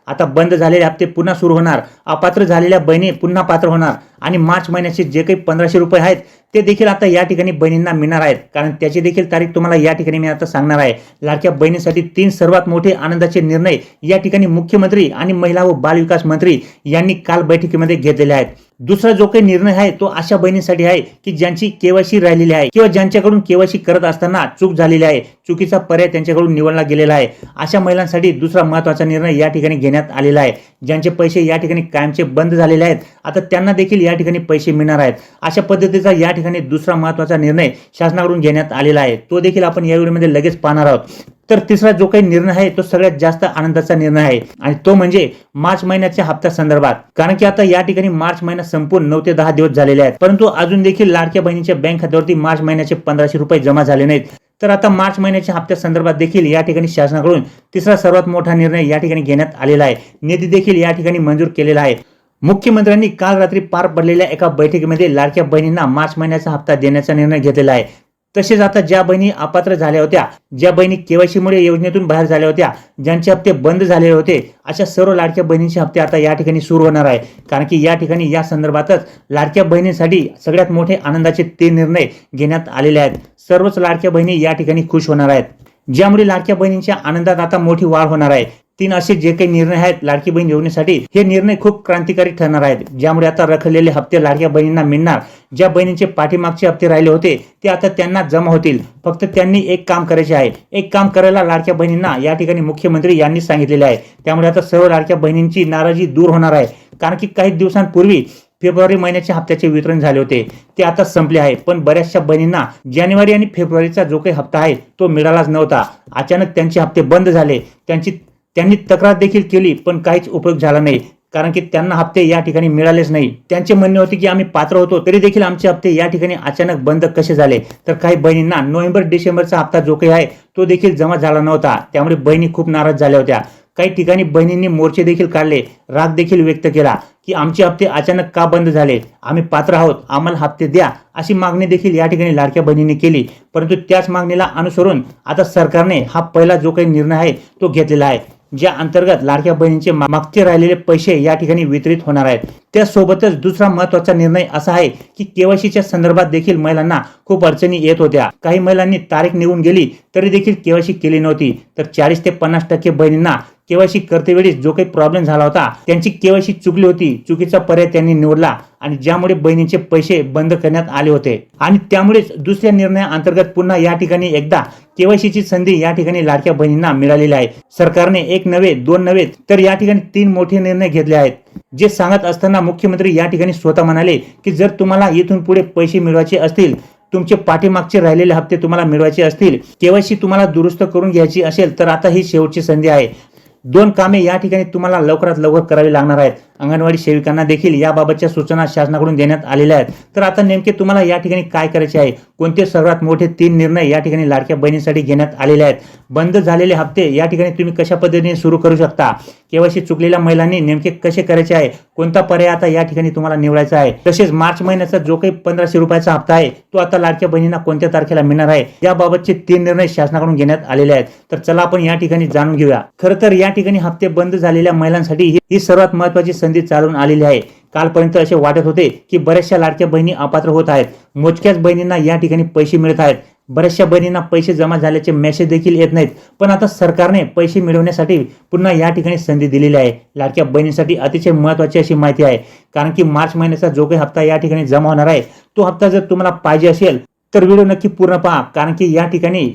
आता बंद झालेले हप्ते पुन्हा सुरू होणार, अपात्र झालेल्या बहिणी पुन्हा पात्र होणार आणि मार्च महिन्याचे जे काही 1500 रुपये आहेत ते देखील आता या ठिकाणी बहिणींना मिळणार आहेत, कारण त्याची देखील तारीख तुम्हाला या ठिकाणी मी आता सांगणार आहे। लाडक्या बहिणीसाठी 3 सर्वात मोठे आनंदाचे निर्णय या ठिकाणी मुख्यमंत्री आणि महिला व बाल विकास मंत्री यांनी काल बैठकीमध्ये घेतलेले आहेत। दुसरा जो काही निर्णय आहे तो अशा बहिणींसाठी आहे की ज्यांची केवायसी राहिलेली आहे किंवा ज्यांच्याकडून केवायसी करत असताना चूक झालेली आहे, चुकीचा पर्याय त्यांच्याकडून निवडला गेलेला आहे, अशा महिलांसाठी दुसरा महत्त्वाचा निर्णय या ठिकाणी घेण्यात आलेला आहे। ज्यांचे पैसे या ठिकाणी कायमचे बंद झालेले आहेत आता त्यांना देखील या ठिकाणी पैसे मिळणार आहेत। अशा पद्धतीचा या ठिकाणी दुसरा महत्त्वाचा निर्णय शासनाकडून घेण्यात आलेला आहे, तो देखील आपण या व्हिडिओमध्ये लगेच पाहणार आहोत। तर तिसरा जो काही निर्णय आहे तो सगळ्यात जास्त आनंदाचा निर्णय आहे आणि तो म्हणजे मार्च महिन्याच्या हप्त्या संदर्भात, कारण की आता या ठिकाणी मार्च महिना संपून 9 ते 10 दिवस झालेले आहेत, परंतु अजून देखील लाडक्या बहिणीच्या बँक खात्यावरती मार्च महिन्याचे 1500 रुपये जमा झाले नाहीत। तर आता मार्च महिन्याच्या हप्त्या संदर्भात देखील या ठिकाणी शासनाकडून तिसरा सर्वात मोठा निर्णय या ठिकाणी घेण्यात आलेला आहे। निधी देखील या ठिकाणी मंजूर केलेला आहे। मुख्यमंत्र्यांनी काल रात्री पार पडलेल्या एका बैठकीमध्ये लाडक्या बहिणींना मार्च महिन्याचा हप्ता देण्याचा निर्णय घेतलेला आहे। तसेच आता ज्या बहिणी अपात्र झाल्या होत्या, ज्या बहिणी केवायसी मुळे योजनेतून बाहेर झाल्या होत्या, ज्यांचे हप्ते बंद झालेले होते, अशा सर्व लाडक्या बहिणींचे हप्ते आता या ठिकाणी सुरू होणार आहे, कारण की या ठिकाणी या संदर्भातच लाडक्या बहिणींसाठी सगळ्यात मोठे आनंदाचे 3 निर्णय घेण्यात आलेले आहेत। सर्वच लाडक्या बहिणी या ठिकाणी खुश होणार आहेत, ज्यामुळे लाडक्या बहिणींच्या आनंदात आता मोठी वाढ होणार आहे। 3 असे जे काही निर्णय आहेत लाडकी बहीण योजनेसाठी, हे निर्णय खूप क्रांतिकारी ठरणार आहेत, ज्यामुळे आता रखडलेले हप्ते लाडक्या बहिणींना मिळणार। ज्या बहिणींचे पाठीमागचे हप्ते राहिले होते ते आता त्यांना जमा होतील। फक्त त्यांनी एक काम करायचे आहे, एक काम करायला लाडक्या बहिणींना या ठिकाणी मुख्यमंत्री यांनी सांगितलेले आहे। त्यामुळे आता सर्व लाडक्या बहिणींची नाराजी दूर होणार आहे, कारण की काही दिवसांपूर्वी फेब्रुवारी महिन्याच्या हप्त्याचे वितरण झाले होते, ते आता संपले आहे, पण बऱ्याचशा बहिणींना जानेवारी आणि फेब्रुवारीचा जो काही हप्ता आहे तो मिळालाच नव्हता। अचानक त्यांचे हप्ते बंद झाले, त्यांनी तक्रार देखील केली, पण काहीच उपयोग झाला नाही, कारण की त्यांना हप्ते या ठिकाणी मिळालेच नाही। त्यांचे म्हणणे होते की आम्ही पात्र होतो तरी देखील आमचे हप्ते या ठिकाणी अचानक बंद कसे झाले। तर काही बहिणींना नोव्हेंबर डिसेंबरचा हप्ता जो काही आहे तो देखील जमा झाला नव्हता, त्यामुळे बहिणी खूप नाराज झाल्या होत्या। काही ठिकाणी बहिणींनी मोर्चे देखील काढले, राग देखील व्यक्त केला की आमचे हप्ते अचानक का बंद झाले, आम्ही पात्र आहोत, आम्हाला हप्ते द्या, अशी मागणी देखील या ठिकाणी लाडक्या बहिणींनी केली। परंतु त्याच मागणीला अनुसरून आता सरकारने हा पहिला जो काही निर्णय आहे तो घेतलेला आहे, ज्या अंतर्गत लाडक्या बहिणींचे मागचे राहिलेले पैसे या ठिकाणी वितरित होणार आहेत। त्यासोबतच दुसरा महत्त्वाचा निर्णय असा आहे की केवायसीच्या संदर्भात देखील महिलांना खूप अडचणी येत होत्या। काही महिलांनी तारीख निघून गेली तरी देखील केवायसी केली नव्हती, तर 40 ते 50% बहिणींना केवायसी करतेवेळी जो काही प्रॉब्लेम झाला होता, त्यांची केवायसी चुकली होती, चुकीचा पर्याय त्यांनी निवडला आणि ज्यामुळे बहिणींचे पैसे बंद करण्यात आले होते। आणि त्यामुळेच दुसऱ्या निर्णयाअंतर्गत पुन्हा या ठिकाणी एकदा केवायसीची संधी या ठिकाणी लाडक्या बहिणींना मिळालेली आहे। सरकारने 1 नव्हे 2 नव्हे तर या ठिकाणी 3 मोठे निर्णय घेतले आहेत, जे सांगत असताना मुख्यमंत्री या ठिकाणी स्वतः म्हणाले की जर तुम्हाला इथून पुढे पैसे मिळवायचे असतील, तुमचे पाठीमागचे राहिलेले हप्ते तुम्हाला मिळवायचे असतील, केवायसी तुम्हाला दुरुस्त करून घ्यायची असेल, तर आता ही शेवटची संधी आहे। 2 कामे या ठिकाणी तुम्हाला लवकरात लवकर करावी लागणार आहेत। अंगणवाडी सेविकांना देखील याबाबतच्या सूचना शासनाकडून देण्यात आलेल्या आहेत। तर आता नेमके तुम्हाला या ठिकाणी काय करायचे आहे, कोणते सर्वात मोठे 3 निर्णय या ठिकाणी लाडक्या बहिणींसाठी घेण्यात आलेले आहेत, बंद झालेले हप्ते या ठिकाणी तुम्ही कशा पद्धतीने सुरू करू शकता, केवायसी चुकलेल्या महिलांनी नेमके कसे करायचे आहे, कोणता पर्याय आता या ठिकाणी तुम्हाला निवडायचा आहे, तसेच मार्च महिन्याचा जो काही 1500 रुपयाचा हप्ता आहे तो आता लाडक्या बहिणींना कोणत्या तारखेला मिळणार आहे, याबाबतचे 3 निर्णय शासनाकडून घेण्यात आलेले आहेत। तर चला आपण या ठिकाणी जाणून घेऊया। खरं तर या ठिकाणी हप्ते बंद झालेल्या महिलांसाठी ही सर्वात महत्त्वाची संधी चालून आलेली आहे। कालपर्यंत असे वाटत होते की बऱ्याचशा लाडक्या बहिणी अपात्र होत आहेत, मोजक्याच बहिणींना या ठिकाणी पैसे मिळत आहेत, बऱ्याचशा बहिणींना पैसे जमा झाल्याचे मेसेज देखील येत नाहीत, पण आता सरकारने पैसे मिळवण्यासाठी पुन्हा या ठिकाणी संधी दिलेली आहे। लाडक्या बहिणींसाठी अतिशय महत्त्वाची अशी माहिती आहे, कारण की मार्च महिन्याचा जो काही हप्ता या ठिकाणी जमा होणार आहे तो हप्ता जर तुम्हाला पाहिजे असेल तर व्हिडिओ नक्की पूर्ण पहा, कारण की या ठिकाणी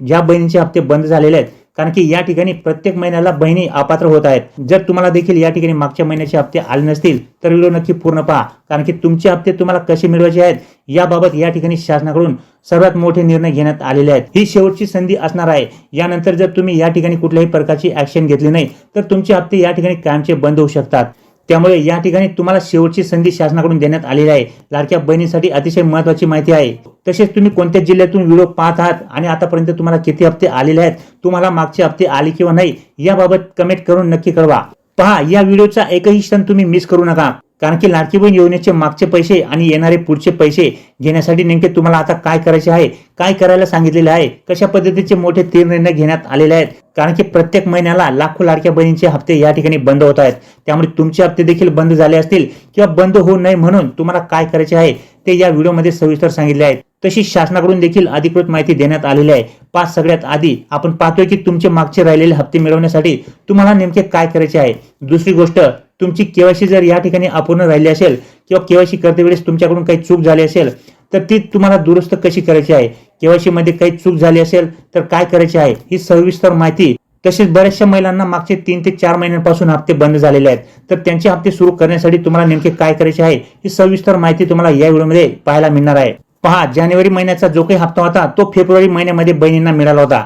ज्या बहिणींचे हप्ते बंद झालेले आहेत, कारण की या ठिकाणी प्रत्येक महिन्याला बहिणी अपात्र होत आहेत। जर तुम्हाला देखील या ठिकाणी मागच्या महिन्याचे हप्ते आले नसतील तर व्हिडिओ नक्की पूर्ण पहा, कारण की तुमचे हप्ते तुम्हाला कसे मिळवायचे आहेत याबाबत या ठिकाणी शासनाकडून सर्वात मोठे निर्णय घेण्यात आलेले आहेत। ही शेवटची संधी असणार आहे। यानंतर जर तुम्ही या ठिकाणी कुठल्याही प्रकारची ऍक्शन घेतली नाही तर तुमचे हप्ते या ठिकाणी कायमचे बंद होऊ शकतात। त्यामुळे या ठिकाणी तुम्हाला शेवटची संधी शासनाकडून देण्यात आलेली आहे। लाडक्या बहिणीसाठी अतिशय महत्त्वाची माहिती आहे। तसेच तुम्ही कोणत्या जिल्ह्यातून व्हिडिओ पाहत आहात आणि आतापर्यंत तुम्हाला किती हप्ते आलेले आहेत, तुम्हाला मागचे हप्ते आले किंवा नाही याबाबत कमेंट करून नक्की कळवा। पहा, या व्हिडिओचा एकही क्षण तुम्ही मिस करू नका, कारण की लाडकी बहीण योजनेचे मागचे पैसे आणि येणारे पुढचे पैसे घेण्यासाठी नेमके तुम्हाला आता काय करायचे आहे, काय करायला सांगितलेले आहे, कशा पद्धतीचे मोठे तीन निर्णय घेण्यात आलेले आहेत. कारण की प्रत्येक महिन्याला लाखो लाडक्या बहिणींचे हप्ते या ठिकाणी बंद होत आहेत. त्यामुळे तुमचे हप्ते देखील बंद झाले असतील किंवा बंद होऊ नये म्हणून तुम्हाला काय करायचे आहे ते या व्हिडिओमध्ये सविस्तर सांगितले आहे. तशीच शासनाकडून देखील अधिकृत माहिती देण्यात आलेली आहे. सगळ्यात आधी आपण पाहतोय की तुमचे मागचे राहिलेले हप्ते मिळवण्यासाठी तुम्हाला नेमके काय करायचे आहे. दुसरी गोष्ट, तुमची केवायसी जर या ठिकाणी अपूर्ण राहिली असेल किंवा केवायसी करते वेळेस तुमच्याकडून काही चूक झाली असेल तर ती तुम्हाला दुरुस्त कशी करायची आहे. केवायसी मध्ये काही चूक झाली असेल तर काय करायचे आहे, ही सविस्तर माहिती. तसेच बऱ्याचशा महिलांना मागचे 3 ते 4 महिन्यांपासून हप्ते बंद झालेले आहेत, तर त्यांचे हप्ते सुरू करण्यासाठी तुम्हाला नेमके काय करायचे आहे, ही सविस्तर माहिती तुम्हाला या व्हिडिओमध्ये पाहायला मिळणार आहे. पहा, जानेवारी महिन्याचा जो काही हप्ता होता तो फेब्रुवारी महिन्यामध्ये बहिणींना मिळाला होता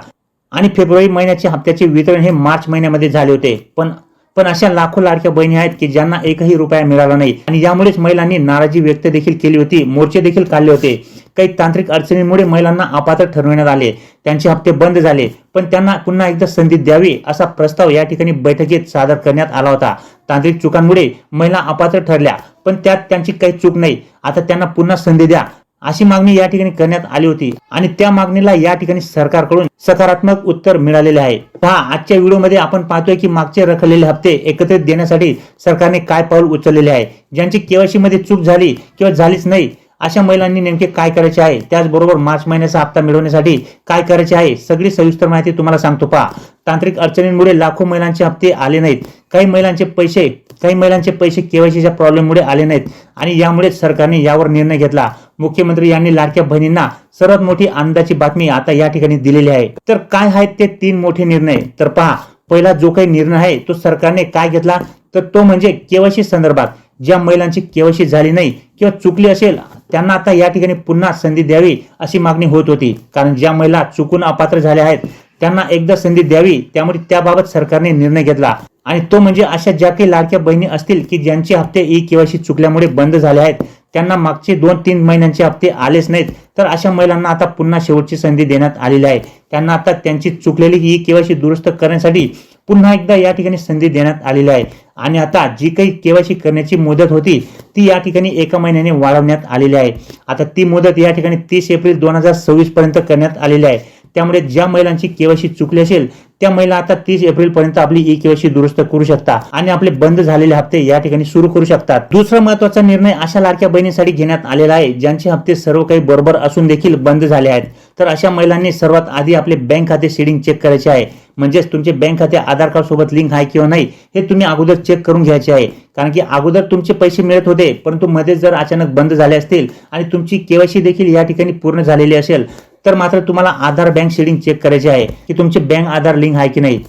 आणि फेब्रुवारी महिन्याच्या हप्त्याचे वितरण हे मार्च महिन्यामध्ये झाले होते. पण अशा लाखो लाडक्या बहिणी आहेत की ज्यांना एकही रुपया मिळाला नाही आणि यामुळेच महिलांनी नाराजी व्यक्त देखील केली होती, मोर्चे देखील काढले होते. काही तांत्रिक अडचणींमुळे महिलांना अपात्र ठरविण्यात आले, त्यांचे हप्ते बंद झाले, पण त्यांना पुन्हा एकदा संधी द्यावी असा प्रस्ताव या ठिकाणी बैठकीत सादर करण्यात आला होता. तांत्रिक चुकांमुळे महिला अपात्र ठरल्या, पण त्यात त्यांची काही चूक नाही, आता त्यांना पुन्हा संधी द्या अशी मागणी या ठिकाणी करण्यात आली होती आणि त्या मागणीला या ठिकाणी सरकारकडून सकारात्मक उत्तर मिळालेले आहे. पहा, आजच्या व्हिडिओमध्ये आपण पाहतोय की मागचे रखडलेले हप्ते एकत्रित देण्यासाठी सरकारने काय पाऊल उचललेले आहे. ज्यांची केवायसी मध्ये चूक झाली किंवा झालीच नाही अशा महिलांनी नेमके काय करायचे आहे, त्याचबरोबर मार्च महिन्याचा हप्ता मिळवण्यासाठी काय करायचे आहे, सगळी सविस्तर माहिती तुम्हाला सांगतो. पहा, तांत्रिक अडचणींमुळे लाखो महिलांचे हप्ते आले नाहीत. काही महिलांचे पैसे केवायसीच्या प्रॉब्लेममुळे आले नाहीत आणि यामुळे सरकारने यावर निर्णय घेतला. मुख्यमंत्री यांनी लाडक्या बहिणींना सर्वात मोठी आनंदाची बातमी आता या ठिकाणी दिलेली आहे. तर काय आहेत ते 3 मोठे निर्णय, तर पहा, पहिला जो काही निर्णय आहे तो सरकारने काय घेतला तर तो म्हणजे केवायसी संदर्भात. ज्या महिलांची केवायसी झाली नाही किंवा चुकली असेल त्यांना आता या ठिकाणी पुन्हा संधी द्यावी अशी मागणी होत होती. कारण ज्या महिला चुकून अपात्र झाल्या आहेत त्यांना एकदा संधी द्यावी, त्यामुळे त्याबाबत सरकारने निर्णय घेतला आणि तो म्हणजे अशा ज्या काही लाडक्या बहिणी असतील की ज्यांचे हप्ते ई केवायसी चुकल्यामुळे बंद झाले आहेत, त्यांना मागचे 2-3 महिन्यांचे हप्ते आलेच नाहीत, तर अशा महिलांना आता पुन्हा शेवटची संधी देण्यात आलेली आहे. त्यांना आता त्यांची चुकलेली ई केवायसी दुरुस्त करण्यासाठी पुन्हा एकदा या ठिकाणी संधी देण्यात आलेली आहे आणि आता जी काही केवायसी करण्याची मुदत होती ती या ठिकाणी 1 महिन्याने वाढवण्यात आलेली आहे. आता ती मुदत या ठिकाणी 30 एप्रिल 2026 पर्यंत करण्यात आलेली आहे. त्यामुळे ज्या महिलांची केवायसी चुकली असेल त्या महिला आता 30 एप्रिल पर्यंत आपली ई केवायसी दुरुस्त करू शकता आणि आपले बंद झालेले हप्ते या ठिकाणी सुरू करू शकतात. दुसरा महत्त्वाचा निर्णय अशा लाडक्या बहिणींसाठी घेण्यात आलेला आहे ज्यांचे हप्ते सर्व काही बरोबर असून देखील बंद झाले आहेत. तर अशा महिलांनी सर्वात आधी आपले बँक खाते सीडिंग चेक करायचे आहे. म्हणजेच तुमचे बँक खाते आधार कार्ड सोबत लिंक आहे किंवा नाही हे तुम्ही अगोदर चेक करून घ्यायचे आहे. कारण की अगोदर तुमचे पैसे मिळत होते, परंतु मध्ये जर अचानक बंद झाले असतील आणि तुमची केवायसी देखील या ठिकाणी पूर्ण झालेली असेल तर मात्र तुम्हाला आधार बँक सीडिंग चेक करायचे आहे की तुमचे बँक आधार लिंक आहे की नाही.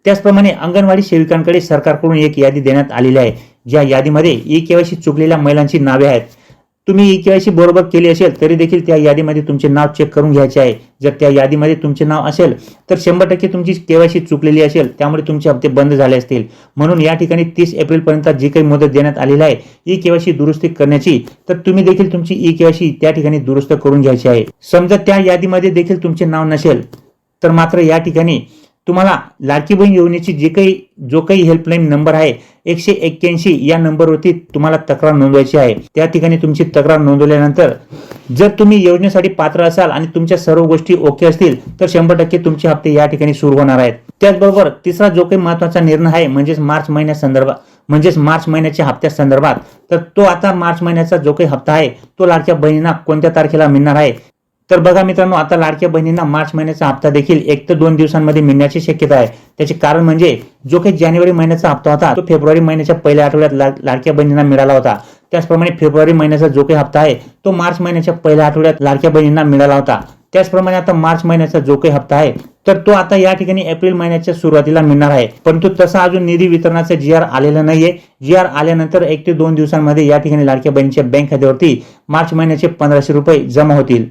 त्याचप्रमाणे अंगणवाडी सेविकांकडे सरकारकडून एक यादी देण्यात आलेली आहे, ज्या यादीमध्ये ई केवायसी चुकलेल्या महिलांची नावे आहेत. तुम्ही ई केवायसी बरोबर केली असेल तरी देखील त्या यादीमध्ये तुमचे नाव चेक करून घ्यायचे आहे. जर त्या यादीमध्ये तुमचे नाव असेल तर 100% तुमची केवायसी चुकलेली असेल, त्यामुळे तुमचे हप्ते बंद झाले असतील. म्हणून या ठिकाणी 30 एप्रिल पर्यंत जी काही मुदत देण्यात आलेली आहे ई केवायसी दुरुस्ती करण्याची, तर तुम्ही देखील तुमची ई केवायसी त्या ठिकाणी दुरुस्त करून घ्यायची आहे. समजा त्या यादीमध्ये देखील तुमचे नाव नसेल तर मात्र या ठिकाणी तुम्हाला लाडकी बहीण योजनेची जो काही हेल्पलाईन नंबर आहे 181 या नंबरवरती तुम्हाला तक्रार नोंदवायची आहे. त्या ठिकाणी तुमची तक्रार नोंदवल्यानंतर जर तुम्ही योजनेसाठी पात्र असाल आणि तुमच्या सर्व गोष्टी ओके असतील तर 100% तुमचे हप्ते या ठिकाणी सुरू होणार आहेत. त्याचबरोबर तिसरा जो काही महत्त्वाचा निर्णय आहे म्हणजेच मार्च महिन्याच्या हप्त्या संदर्भात, तर तो आता मार्च महिन्याचा जो काही हप्ता आहे तो लाडक्या बहिणींना कोणत्या तारखेला मिळणार आहे. तर बघा मित्रांनो, आता लाडक्या बहिणींना मार्च महिन्याचा हप्ता देखील 1 ते 2 दिवसांमध्ये मिळण्याची शक्यता आहे. त्याचे कारण म्हणजे जो काही जानेवारी महिन्याचा हप्ता होता तो फेब्रुवारी महिन्याच्या पहिल्या आठवड्यात लाडक्या बहिणींना मिळाला होता. त्याचप्रमाणे फेब्रुवारी महिन्याचा जो काही हप्ता आहे तो मार्च महिन्याच्या पहिल्या आठवड्यात लाडक्या बहिणींना मिळाला होता. त्याचप्रमाणे आता मार्च महिन्याचा जो काही हप्ता आहे तर तो आता या ठिकाणी एप्रिल महिन्याच्या सुरुवातीला मिळणार आहे. परंतु तसा अजून निधी वितरणाचा GR आलेला नाहीये. GR आल्यानंतर 1 ते 2 दिवसांमध्ये या ठिकाणी लाडक्या बहिणीच्या बँक खात्यावरती मार्च महिन्याचे 1500 रुपये जमा होतील.